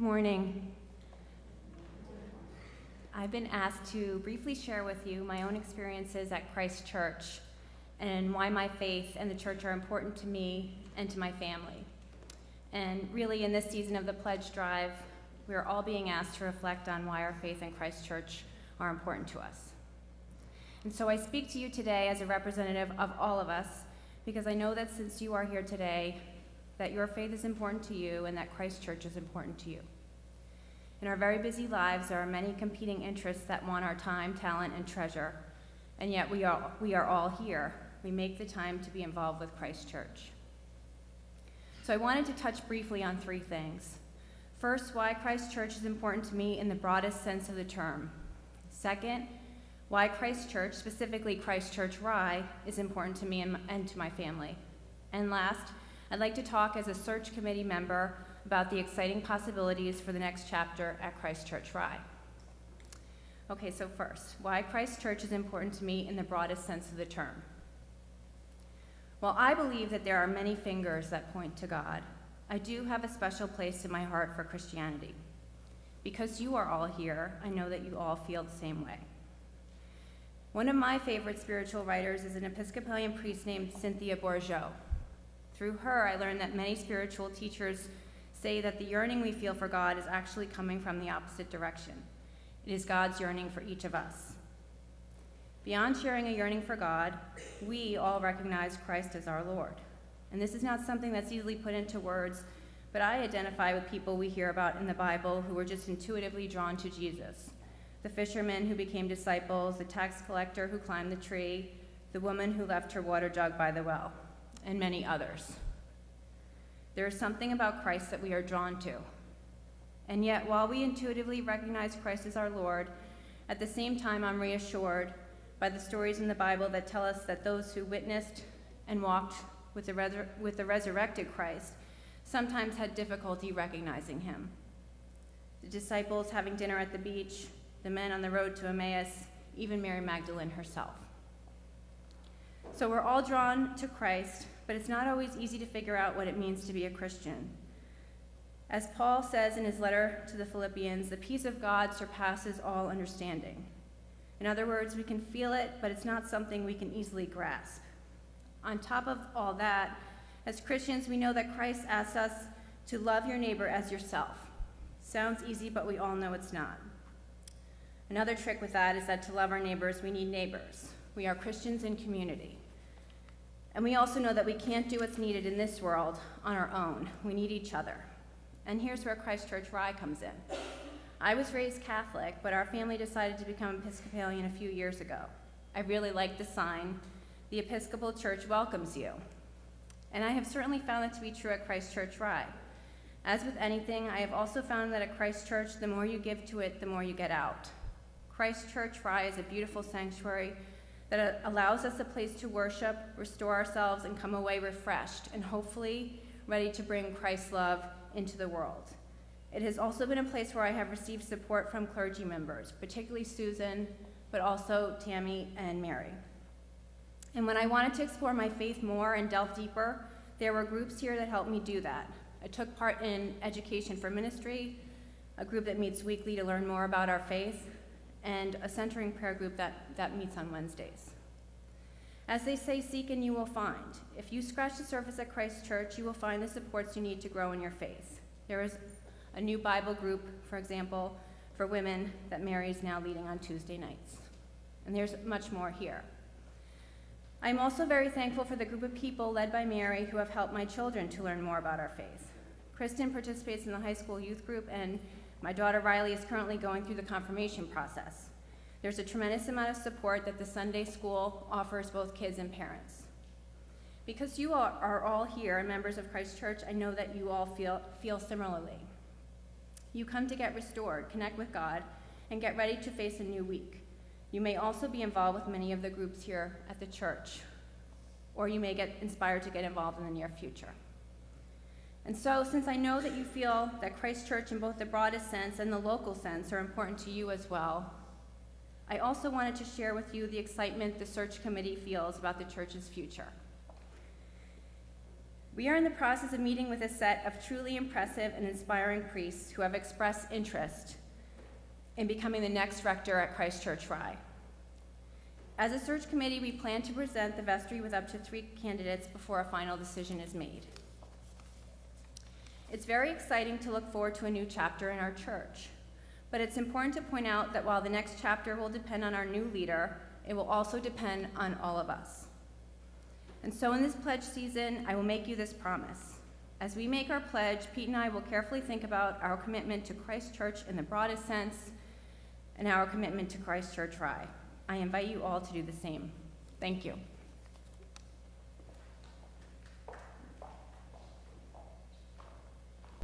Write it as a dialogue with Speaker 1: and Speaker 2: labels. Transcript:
Speaker 1: Good morning. I've been asked to briefly share with you my own experiences at Christ Church and why my faith and the church are important to me and to my family. And really, in this season of the Pledge Drive, we are all being asked to reflect on why our faith in Christ Church are important to us. And so I speak to you today as a representative of all of us, because I know that since you are here today, that your faith is important to you and that Christ Church is important to you. In our very busy lives, there are many competing interests that want our time, talent, and treasure, and yet we are all here. We make the time to be involved with Christ Church. So I wanted to touch briefly on three things. First, why Christ Church is important to me in the broadest sense of the term. Second, why Christ Church, specifically Christ Church Rye, is important to me and to my family. And last, I'd like to talk as a search committee member about the exciting possibilities for the next chapter at Christ Church Rye. Okay, so first, why Christ Church is important to me in the broadest sense of the term. While I believe that there are many fingers that point to God, I do have a special place in my heart for Christianity. Because you are all here, I know that you all feel the same way. One of my favorite spiritual writers is an Episcopalian priest named Cynthia Bourgeau. Through her, I learned that many spiritual teachers say that the yearning we feel for God is actually coming from the opposite direction. It is God's yearning for each of us. Beyond sharing a yearning for God, we all recognize Christ as our Lord. And this is not something that's easily put into words, but I identify with people we hear about in the Bible who were just intuitively drawn to Jesus. The fishermen who became disciples, the tax collector who climbed the tree, the woman who left her water jug by the well, and many others. There is something about Christ that we are drawn to. And yet, while we intuitively recognize Christ as our Lord, at the same time I'm reassured by the stories in the Bible that tell us that those who witnessed and walked with the resurrected Christ sometimes had difficulty recognizing him. The disciples having dinner at the beach, the men on the road to Emmaus, even Mary Magdalene herself. So we're all drawn to Christ, but it's not always easy to figure out what it means to be a Christian. As Paul says in his letter to the Philippians, the peace of God surpasses all understanding. In other words, we can feel it, but it's not something we can easily grasp. On top of all that, as Christians, we know that Christ asks us to love your neighbor as yourself. Sounds easy, but we all know it's not. Another trick with that is that to love our neighbors, we need neighbors. We are Christians in community. And we also know that we can't do what's needed in this world on our own. We need each other. And here's where Christ Church Rye comes in. I was raised Catholic, but our family decided to become Episcopalian a few years ago. I really like the sign, "The Episcopal Church welcomes you." And I have certainly found that to be true at Christ Church Rye. As with anything, I have also found that at Christ Church, the more you give to it, the more you get out. Christ Church Rye is a beautiful sanctuary that allows us a place to worship, restore ourselves, and come away refreshed and hopefully ready to bring Christ's love into the world. It has also been a place where I have received support from clergy members, particularly Susan, but also Tammy and Mary. And when I wanted to explore my faith more and delve deeper, there were groups here that helped me do that. I took part in Education for Ministry, a group that meets weekly to learn more about our faith, and a centering prayer group that meets on Wednesdays. As they say, seek and you will find. If you scratch the surface at Christ Church, you will find the supports you need to grow in your faith. There is a new Bible group, for example, for women that Mary is now leading on Tuesday nights. And there's much more here. I'm also very thankful for the group of people led by Mary who have helped my children to learn more about our faith. Kristen participates in the high school youth group, and my daughter Riley is currently going through the confirmation process. There's a tremendous amount of support that the Sunday school offers both kids and parents. Because you are all here and members of Christ Church, I know that you all feel similarly. You come to get restored, connect with God, and get ready to face a new week. You may also be involved with many of the groups here at the church, or you may get inspired to get involved in the near future. And so, since I know that you feel that Christ Church in both the broadest sense and the local sense are important to you as well, I also wanted to share with you the excitement the search committee feels about the church's future. We are in the process of meeting with a set of truly impressive and inspiring priests who have expressed interest in becoming the next rector at Christ Church Rye. As a search committee, we plan to present the vestry with up to 3 candidates before a final decision is made. It's very exciting to look forward to a new chapter in our church, but it's important to point out that while the next chapter will depend on our new leader, it will also depend on all of us. And so in this pledge season, I will make you this promise. As we make our pledge, Pete and I will carefully think about our commitment to Christ Church in the broadest sense and our commitment to Christ Church Rye. I invite you all to do the same. Thank you.